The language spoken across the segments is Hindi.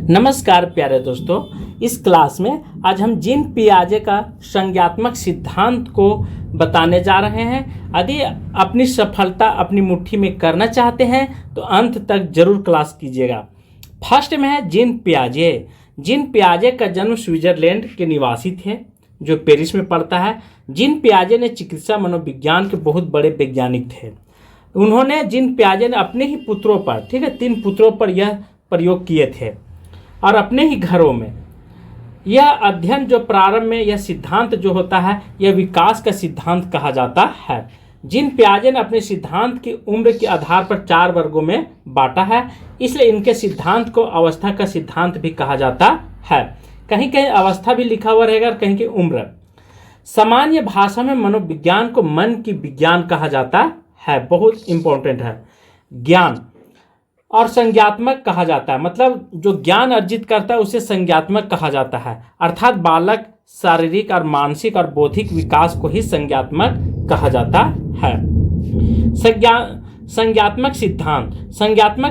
नमस्कार प्यारे दोस्तों, इस क्लास में आज हम जीन पियाजे का संज्ञात्मक सिद्धांत को बताने जा रहे हैं। यदि अपनी सफलता अपनी मुट्ठी में करना चाहते हैं तो अंत तक जरूर क्लास कीजिएगा। फर्स्ट में है जीन पियाजे। जीन पियाजे का जन्म स्विट्जरलैंड के निवासी थे जो पेरिस में पड़ता है। जीन पियाजे ने चिकित्सा मनोविज्ञान के बहुत बड़े वैज्ञानिक थे। उन्होंने जीन पियाजे ने अपने ही पुत्रों पर 3 पुत्रों पर यह प्रयोग किए थे और अपने ही घरों में। यह अध्ययन जो प्रारंभ में यह सिद्धांत जो होता है यह विकास का सिद्धांत कहा जाता है। जीन पियाजे ने अपने सिद्धांत की उम्र के आधार पर 4 वर्गों में बांटा है, इसलिए इनके सिद्धांत को अवस्था का सिद्धांत भी कहा जाता है। कहीं कहीं अवस्था भी लिखा हुआ रहेगा और कहीं की उम्र। सामान्य भाषा में मनोविज्ञान को मन की विज्ञान कहा जाता है, बहुत इंपॉर्टेंट है। ज्ञान और संज्ञात्मक कहा जाता है, मतलब जो ज्ञान अर्जित करता है उसे संज्ञात्मक कहा जाता है। अर्थात बालक शारीरिक और मानसिक और बौद्धिक विकास को ही संज्ञात्मक कहा जाता है। संज्ञात्मक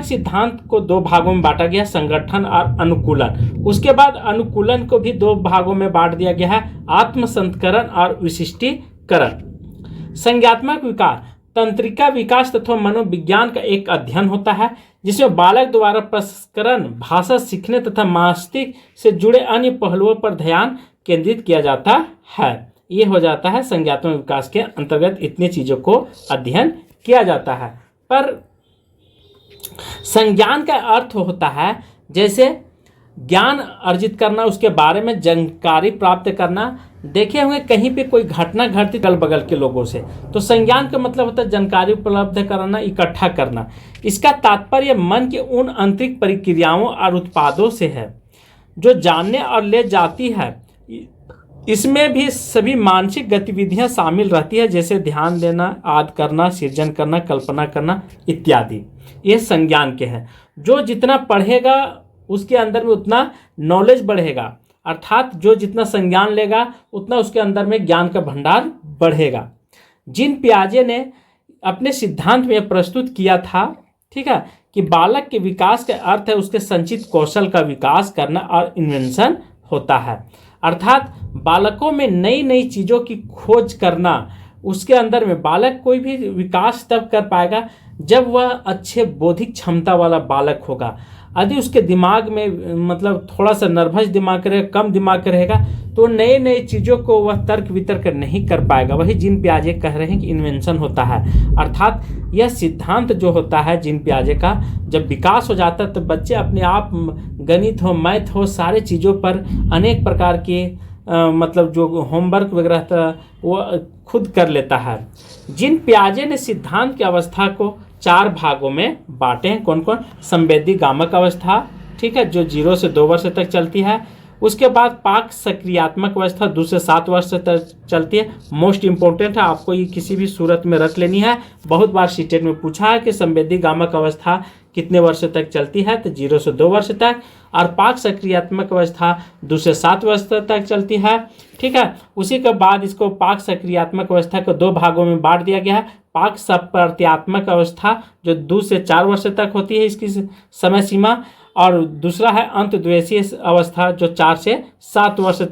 सिद्धांत को 2 भागों में बांटा गया, संगठन और अनुकूलन। उसके बाद अनुकूलन को भी 2 भागों में बांट दिया गया है, आत्मसंतकरण और विशिष्टीकरण। संज्ञात्मक विकास तंत्रिका विकास तथा मनोविज्ञान का एक अध्ययन होता है जिसमें बालक द्वारा प्रसंस्करण, भाषा सीखने तथा मस्तिष्क से जुड़े अन्य पहलुओं पर ध्यान केंद्रित किया जाता है। ये हो जाता है संज्ञात्मक विकास के अंतर्गत इतनी चीज़ों को अध्ययन किया जाता है। पर संज्ञान का अर्थ होता है जैसे ज्ञान अर्जित करना, उसके बारे में जानकारी प्राप्त करना। देखे होंगे कहीं पे कोई घटना घटती अगल बगल के लोगों से, तो संज्ञान का मतलब होता है जानकारी उपलब्ध कराना, इकट्ठा करना। इसका तात्पर्य मन के उन आंतरिक प्रक्रियाओं और उत्पादों से है जो जानने और ले जाती है। इसमें भी सभी मानसिक गतिविधियां शामिल रहती है, जैसे ध्यान देना, याद करना, सृजन करना, कल्पना करना इत्यादि। ये संज्ञान के हैं। जो जितना पढ़ेगा उसके अंदर में उतना नॉलेज बढ़ेगा, अर्थात जो जितना संज्ञान लेगा उतना उसके अंदर में ज्ञान का भंडार बढ़ेगा। जीन पियाजे ने अपने सिद्धांत में प्रस्तुत किया था, ठीक है, कि बालक के विकास का अर्थ है उसके संचित कौशल का विकास करना और इन्वेंशन होता है। अर्थात बालकों में नई नई चीज़ों की खोज करना। उसके अंदर में बालक कोई भी विकास तब कर पाएगा जब वह अच्छे बौद्धिक क्षमता वाला बालक होगा। यदि उसके दिमाग में मतलब थोड़ा सा नर्वस दिमाग रहेगा, कम दिमाग रहेगा, तो नए नए चीज़ों को वह तर्क वितर्क नहीं कर पाएगा। वही जीन पियाजे कह रहे हैं कि इन्वेंशन होता है। अर्थात यह सिद्धांत जो होता है जीन पियाजे का, जब विकास हो जाता है तो बच्चे अपने आप गणित हो, मैथ हो, सारे चीज़ों पर अनेक प्रकार के मतलब जो होमवर्क वगैरह था वो खुद कर लेता है। जीन पियाजे ने सिद्धांत की अवस्था को 4 भागों में बांटे हैं। कौन कौन? संवेदी गामक अवस्था, ठीक है, जो 0 से 2 वर्ष तक चलती है। उसके बाद पाक सक्रियात्मक अवस्था 2 से 7 वर्ष तक चलती है। मोस्ट इंपॉर्टेंट है, आपको ये किसी भी सूरत में रख लेनी है। बहुत बार सीटेट में पूछा है कि संवेदी गामक अवस्था कितने वर्ष तक चलती है, तो 0 से 2 वर्ष तक। और पाक सक्रियात्मक अवस्था 2 से 7 वर्ष तक चलती है, ठीक है। उसी के बाद इसको पाक सक्रियात्मक अवस्था को 2 भागों में बांट दिया गया है। पाक संप्रत्यात्मक अवस्था जो 2 से 4 वर्ष तक होती है इसकी समय सीमा, और दूसरा है अंतद्वेशीय अवस्था जो 4 से 7 वर्ष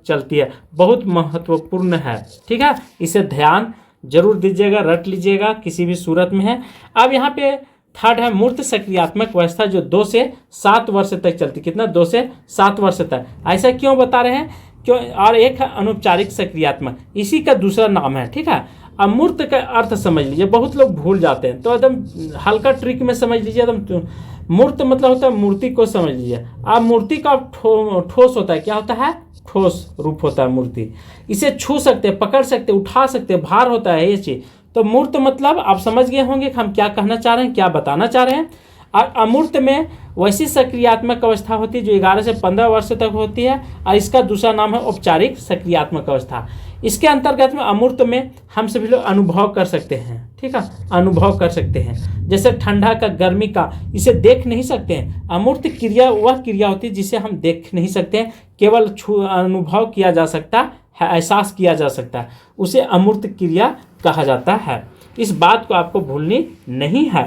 चलती है। बहुत महत्वपूर्ण है, ठीक है, इसे ध्यान जरूर दीजिएगा, रट लीजिएगा, किसी भी सूरत में है। अब यहाँ पे थर्ड है मूर्त सक्रियात्मक अवस्था जो 2 से 7 वर्ष तक चलती। कितना? 2 से 7 वर्ष तक। ऐसा क्यों बता रहे हैं? क्यों? और एक है अनौपचारिक सक्रियात्मक, इसी का दूसरा नाम है, ठीक है। अमूर्त का अर्थ समझ लीजिए, बहुत लोग भूल जाते हैं, तो एकदम हल्का ट्रिक में समझ लीजिए। एकदम मूर्त मतलब होता है मूर्ति को समझ लीजिए। अब मूर्ति का ठोस होता है, क्या होता है? ठोस रूप होता है मूर्ति। इसे छू सकते, पकड़ सकते, उठा सकते, भार होता है ये चीज़। तो मूर्त मतलब आप समझ गए होंगे कि हम क्या कहना चाह रहे हैं, क्या बताना चाह रहे हैं। और अमूर्त में वैसी सक्रियात्मक अवस्था होती है जो 11 से 15 वर्ष तक होती है, और इसका दूसरा नाम है औपचारिक सक्रियात्मक अवस्था। इसके अंतर्गत में अमूर्त में हम सभी लोग अनुभव कर सकते हैं, ठीक है, अनुभव कर सकते हैं। जैसे ठंडा का, गर्मी का, इसे देख नहीं सकते हैं। अमूर्त क्रिया वह क्रिया होती है जिसे हम देख नहीं सकते हैं, केवल अनुभव किया जा सकता है, एहसास किया जा सकता है, उसे अमूर्त क्रिया कहा जाता है। इस बात को आपको भूलनी नहीं है।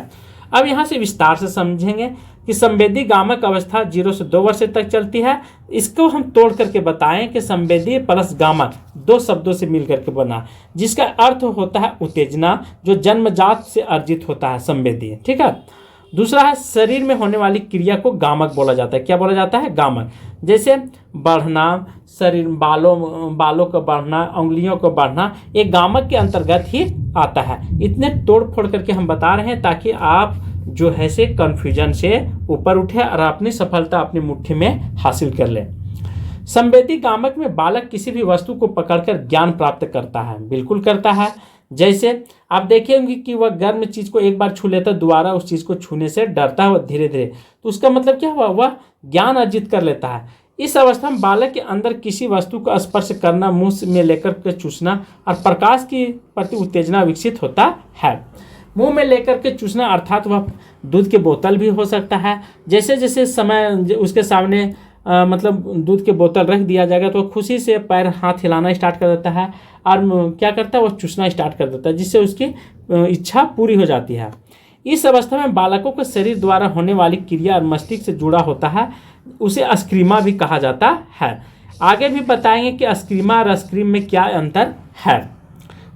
अब यहाँ से विस्तार से समझेंगे। कि संवेदी गामक अवस्था 0 से 2 वर्ष तक चलती है। इसको हम तोड़ करके बताएं कि संवेदी प्लस गामक दो शब्दों से मिलकर के बना, जिसका अर्थ होता है उत्तेजना, जो जन्मजात से अर्जित होता है संवेदी। ठीक है। दूसरा है शरीर में होने वाली क्रिया को गामक बोला जाता है। क्या बोला जाता है? गामक। जैसे बढ़ना, शरीर बालों का बढ़ना, उंगलियों का बढ़ना, ये गामक के अंतर्गत ही आता है। इतने तोड़ फोड़ करके हम बता रहे हैं ताकि आप जो है से कन्फ्यूजन से ऊपर उठे और अपनी सफलता अपनी मुट्ठी में हासिल कर ले। संवेदी गामक में बालक किसी भी वस्तु को पकड़कर ज्ञान प्राप्त करता है। बिल्कुल करता है। जैसे आप देखेंगे कि वह गर्म चीज को एक बार छू लेता है, दोबारा उस चीज को छूने से डरता है, वह धीरे धीरे, तो उसका मतलब क्या हुआ? वह ज्ञान अर्जित कर लेता है। इस अवस्था में बालक के अंदर किसी वस्तु को स्पर्श करना, मुंह में लेकर के चूसना और प्रकाश की प्रति उत्तेजना विकसित होता है। मुंह में लेकर के चूसना अर्थात वह दूध की बोतल भी हो सकता है। जैसे जैसे समय उसके सामने मतलब दूध के बोतल रख दिया जाएगा तो खुशी से पैर हाथ हिलाना स्टार्ट कर देता है और क्या करता है? वो चूसना स्टार्ट कर देता है, जिससे उसकी इच्छा पूरी हो जाती है। इस अवस्था में बालकों के शरीर द्वारा होने वाली क्रिया और मस्तिष्क से जुड़ा होता है, उसे अस्क्रीमा भी कहा जाता है। आगे भी बताएंगे कि अस्क्रीमा और अस्क्रीम में क्या अंतर है।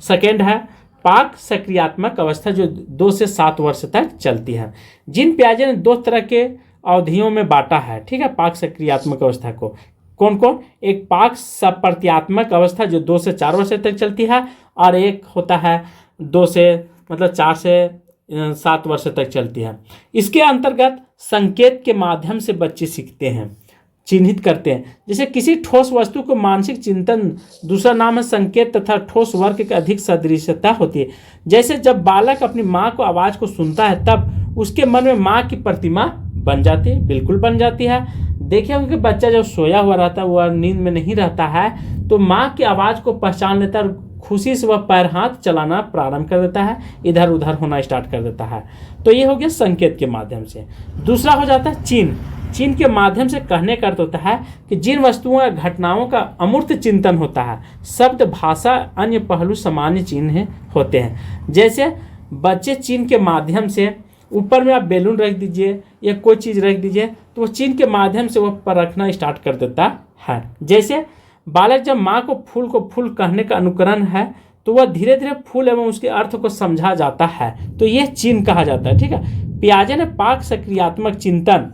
सेकेंड है पाक सक्रियात्मक अवस्था, जो 2 से 7 वर्ष तक चलती है। जिन पियाजे ने 2 तरह के अवधियों में बांटा है, ठीक है, पाक सक्रियात्मक अवस्था को। कौन कौन? एक पाक सप्रत्यात्मक अवस्था जो 2 से 4 वर्ष तक चलती है, और एक होता है 4 से 7 वर्ष तक चलती है। इसके अंतर्गत संकेत के माध्यम से बच्चे सीखते हैं, चिन्हित करते हैं। जैसे किसी ठोस वस्तु को मानसिक चिंतन, दूसरा नाम है संकेत, तथा ठोस वर्ग की अधिक सदृशता होती है। जैसे जब बालक अपनी माँ को आवाज़ को सुनता है तब उसके मन में माँ की प्रतिमा बन जाती है। बिल्कुल बन जाती है। देखिए उनके बच्चा जब सोया हुआ रहता है, वह नींद में नहीं रहता है, तो माँ की आवाज़ को पहचान लेता है और खुशी से वह पैर हाथ चलाना प्रारंभ कर देता है, इधर उधर होना स्टार्ट कर देता है। तो ये हो गया संकेत के माध्यम से। दूसरा हो जाता है चिन्ह के माध्यम से कहने का अर्थ होता है कि जिन वस्तुओं या घटनाओं का अमूर्त चिंतन होता है। शब्द, भाषा, अन्य पहलू सामान्य चिन्ह होते हैं। जैसे बच्चे चिन्ह के माध्यम से, ऊपर में आप बैलून रख दीजिए या कोई चीज़ रख दीजिए तो वो चिन्ह के माध्यम से वह परखना स्टार्ट कर देता है। जैसे बालक जब माँ को फूल कहने का अनुकरण है तो वह धीरे धीरे फूल एवं उसके अर्थ को समझा जाता है, तो यह चिन्ह कहा जाता है। ठीक है। पियाजे ने पाक सक्रियात्मक चिंतन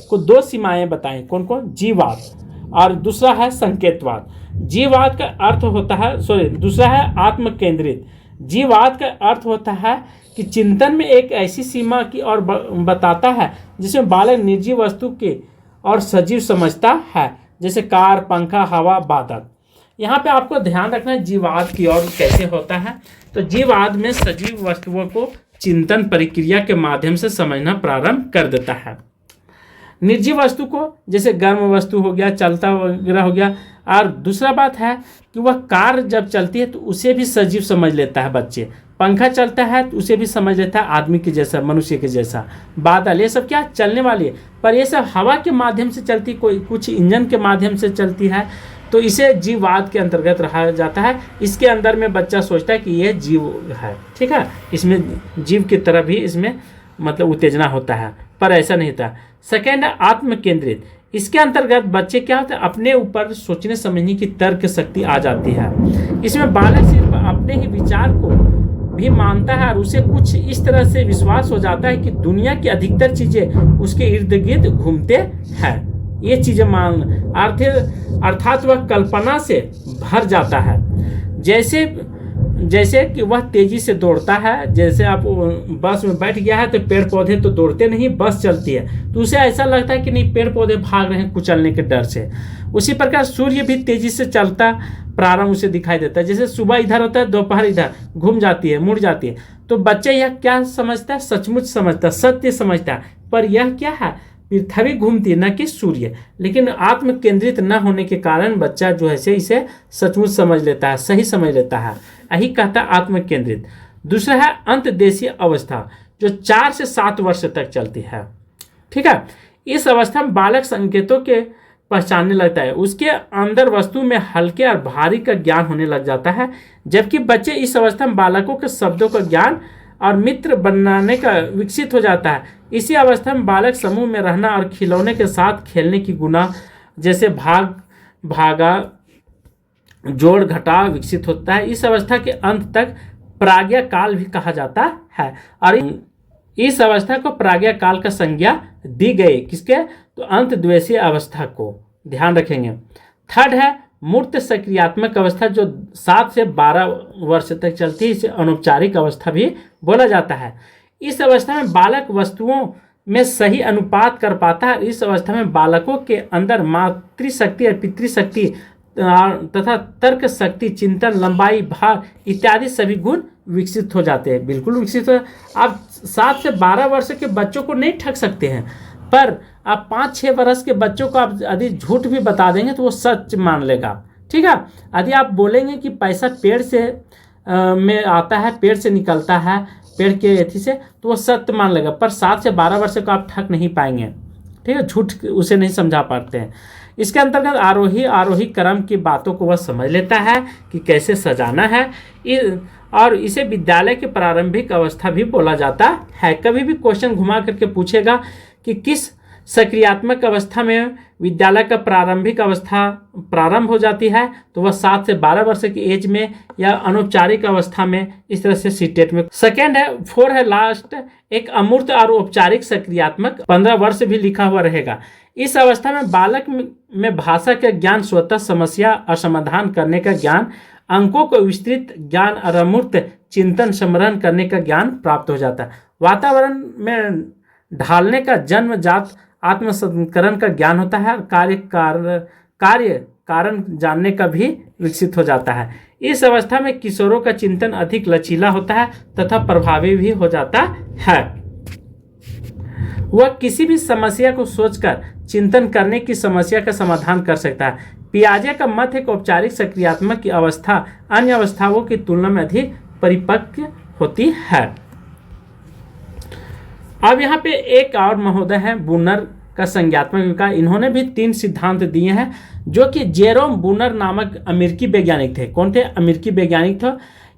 को 2 सीमाएं बताई। कौन कौन? जीववाद और दूसरा है संकेतवाद। जीववाद का अर्थ होता है दूसरा है आत्म केंद्रित। जीववाद का अर्थ होता है कि चिंतन में एक ऐसी सीमा की और बताता है जिसमें बालक निर्जीव वस्तु के और सजीव समझता है, जैसे कार, पंखा, हवा, बादल। यहाँ पे आपको ध्यान रखना है जीववाद की ओर कैसे होता है। तो जीववाद में सजीव वस्तुओं को चिंतन प्रक्रिया के माध्यम से समझना प्रारंभ कर देता है। निर्जीव वस्तु को जैसे गर्म वस्तु हो गया, चलता वगैरह हो गया। और दूसरा बात है कि वह कार जब चलती है तो उसे भी सजीव समझ लेता है बच्चे। पंखा चलता है तो उसे भी समझ लेता है आदमी के जैसा, मनुष्य के जैसा। बादल, ये सब क्या चलने वाली है, पर ये सब हवा के माध्यम से चलती, कोई कुछ इंजन के माध्यम से चलती है, तो इसे जीववाद के अंतर्गत रहा जाता है। इसके अंदर में बच्चा सोचता है कि यह जीव है। ठीक है। इसमें जीव की तरह भी इसमें मतलब उत्तेजना होता है, पर ऐसा नहीं था। सेकेंड है आत्म केंद्रित। इसके अंतर्गत बच्चे क्या होते हैं, अपने ऊपर सोचने समझने की तर्क शक्ति आ जाती है। इसमें बालक सिर्फ अपने ही विचार को भी मानता है और उसे कुछ इस तरह से विश्वास हो जाता है कि दुनिया की अधिकतर चीजें उसके इर्द गिर्द घूमते हैं। ये चीजें अर्थात वह कल्पना से भर जाता है। जैसे कि वह तेजी से दौड़ता है। जैसे आप बस में बैठ गया है तो पेड़ पौधे तो दौड़ते नहीं, बस चलती है, तो उसे ऐसा लगता है कि नहीं पेड़ पौधे भाग रहे हैं कुचलने के डर से। उसी प्रकार सूर्य भी तेजी से चलता प्रारंभ उसे दिखाई देता है। जैसे सुबह इधर होता है, दोपहर इधर घूम जाती है, मुड़ जाती है। तो बच्चा यह क्या समझता है? सचमुच समझता है, सत्य समझता है। पर यह क्या है? पृथ्वी घूमती है, न कि सूर्य। लेकिन आत्म केंद्रित न होने के कारण बच्चा जो है इसे सचमुच समझ लेता है, सही समझ लेता है। यही कहता है आत्म केंद्रित। दूसरा है अंतदेशीय अवस्था, जो 4 से 7 वर्ष तक चलती है। ठीक है। इस अवस्था में बालक संकेतों के पहचानने लगता है, उसके अंदर वस्तु में हल्के और भारी का ज्ञान होने लग जाता है। जबकि बच्चे इस अवस्था में बालकों के शब्दों का ज्ञान और मित्र बनाने का विकसित हो जाता है। इसी अवस्था में बालक समूह में रहना और खिलौने के साथ खेलने की गुण जैसे भागा जोड़ घटाव विकसित होता है। इस अवस्था के अंत तक प्राज्ञा काल भी कहा जाता है और इस अवस्था को प्राज्ञा काल का संज्ञा दी गई किसके, तो अंत द्वेषीय अवस्था को ध्यान रखेंगे। थर्ड है मूर्त सक्रियात्मक अवस्था जो 7 से 12 वर्ष तक चलती है, इसे अनौपचारिक अवस्था भी बोला जाता है। इस अवस्था में बालक वस्तुओं में सही अनुपात कर पाता है। इस अवस्था में बालकों के अंदर मातृशक्ति और पितृशक्ति तथा तर्क शक्ति, चिंतन, लंबाई, भार इत्यादि सभी गुण विकसित हो जाते हैं। बिल्कुल विकसित हो। आप 7 से 12 वर्ष के बच्चों को नहीं ठग सकते हैं, पर आप 5-6 वर्ष के बच्चों को आप यदि झूठ भी बता देंगे तो वो सच मान लेगा। ठीक है, यदि आप बोलेंगे कि पैसा पेड़ से में आता है, पेड़ से निकलता है, पेड़ के एथी से, तो वो सत्य मान लेगा। पर 7 से 12 वर्ष को आप ठग नहीं पाएंगे। ठीक है, झूठ उसे नहीं समझा पाते हैं। इसके अंतर्गत आरोही क्रम की बातों को वह समझ लेता है कि कैसे सजाना है, और इसे विद्यालय की प्रारंभिक अवस्था भी बोला जाता है। कभी भी क्वेश्चन घुमा करके पूछेगा कि किस सक्रियात्मक अवस्था में विद्यालय का प्रारंभिक अवस्था प्रारंभ हो जाती है, तो वह 7 से 12 वर्ष की एज में या अनौपचारिक अवस्था में, इस तरह से सीटेट में। सेकेंड है 4 है लास्ट, एक अमूर्त और औपचारिक सक्रियात्मक 15 वर्ष भी लिखा हुआ रहेगा। इस अवस्था में बालक में भाषा का ज्ञान, स्वतः समस्या और समाधान करने का ज्ञान, अंकों को विस्तृत ज्ञान और अमूर्त चिंतन संग्रहण करने का ज्ञान प्राप्त हो जाता है। वातावरण में ढालने का जन्मजात आत्मसंस्करण का ज्ञान होता है। कार्य कारण जानने का भी विकसित हो जाता है। इस अवस्था में किशोरों का चिंतन अधिक लचीला होता है तथा प्रभावी भी हो जाता है। वह किसी भी समस्या को सोचकर चिंतन करने की समस्या का समाधान कर सकता है। पियाजे का मत है कि औपचारिक सक्रियात्मक की अवस्था अन्य अवस्थाओं की तुलना में अधिक परिपक्व होती है। अब यहाँ पे एक और महोदय है बूनर का संज्ञात्मक विकास। इन्होंने भी 3 सिद्धांत दिए हैं, जो कि जेरोम बूनर नामक अमेरिकी वैज्ञानिक थे। कौन थे? अमेरिकी वैज्ञानिक थे।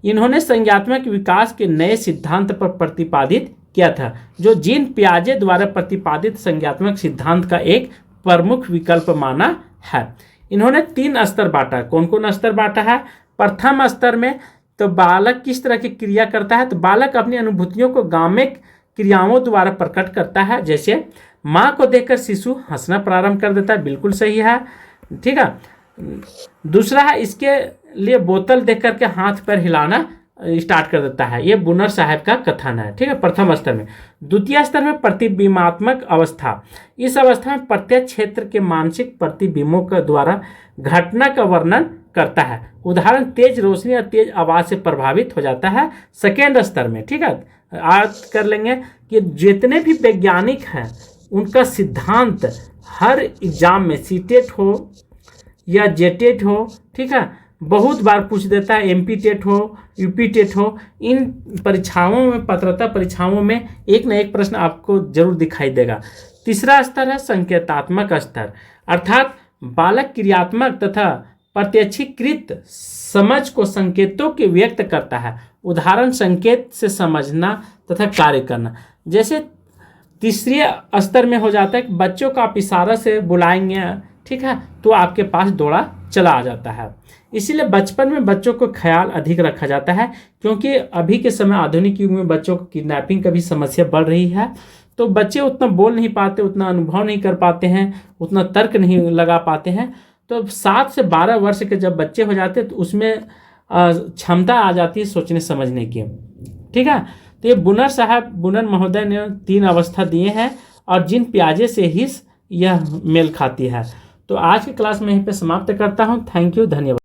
इन्होंने संज्ञात्मक विकास के नए सिद्धांत पर प्रतिपादित किया था, जो जीन पियाजे द्वारा प्रतिपादित संज्ञात्मक सिद्धांत का एक प्रमुख विकल्प माना है। इन्होंने 3 स्तर बांटा। कौन कौन स्तर बांटा है? प्रथम स्तर में तो बालक किस तरह की क्रिया करता है, तो बालक अपनी अनुभूतियों को गामिक क्रियाओं द्वारा प्रकट करता है। जैसे माँ को देखकर शिशु हंसना प्रारंभ कर देता है, बिल्कुल सही है। ठीक है। दूसरा है, इसके लिए बोतल देख करके हाथ पैर हिलाना स्टार्ट कर देता है। ये बूनर साहब का कथन है। ठीक है, प्रथम स्तर में। द्वितीय स्तर में प्रतिबिंबात्मक अवस्था। इस अवस्था में प्रत्येक क्षेत्र के मानसिक प्रतिबिंबों के द्वारा घटना का वर्णन करता है। उदाहरण, तेज रोशनी या तेज आवाज से प्रभावित हो जाता है सेकेंड स्तर में। ठीक है, आज कर लेंगे कि जितने भी वैज्ञानिक हैं उनका सिद्धांत हर एग्जाम में सीटेट हो या जेटेट हो, ठीक है, बहुत बार पूछ देता है। एमपी टेट हो, यूपी टेट हो, इन परीक्षाओं में, पात्रता परीक्षाओं में एक न एक प्रश्न आपको जरूर दिखाई देगा। तीसरा स्तर है संकेतात्मक स्तर, अर्थात बालक क्रियात्मक तथा प्रत्यक्षीकृत समझ को संकेतों के व्यक्त करता है। उदाहरण, संकेत से समझना तथा कार्य करना। जैसे तीसरे स्तर में हो जाता है कि बच्चों को आप इशारा से बुलाएंगे, ठीक है, तो आपके पास दौड़ा चला आ जाता है। इसीलिए बचपन में बच्चों को ख्याल अधिक रखा जाता है, क्योंकि अभी के समय आधुनिक युग में बच्चों को किडनैपिंग का भी समस्या बढ़ रही है। तो बच्चे उतना बोल नहीं पाते, उतना अनुभव नहीं कर पाते हैं, उतना तर्क नहीं लगा पाते हैं। तो 7 से 12 वर्ष के जब बच्चे हो जाते हैं तो उसमें क्षमता आ जाती है सोचने समझने की। ठीक है, तो ये बूनर महोदय ने 3 अवस्था दिए हैं और जीन पियाजे से ही यह मेल खाती है। तो आज की क्लास में यहीं पे समाप्त करता हूँ। थैंक यू, धन्यवाद।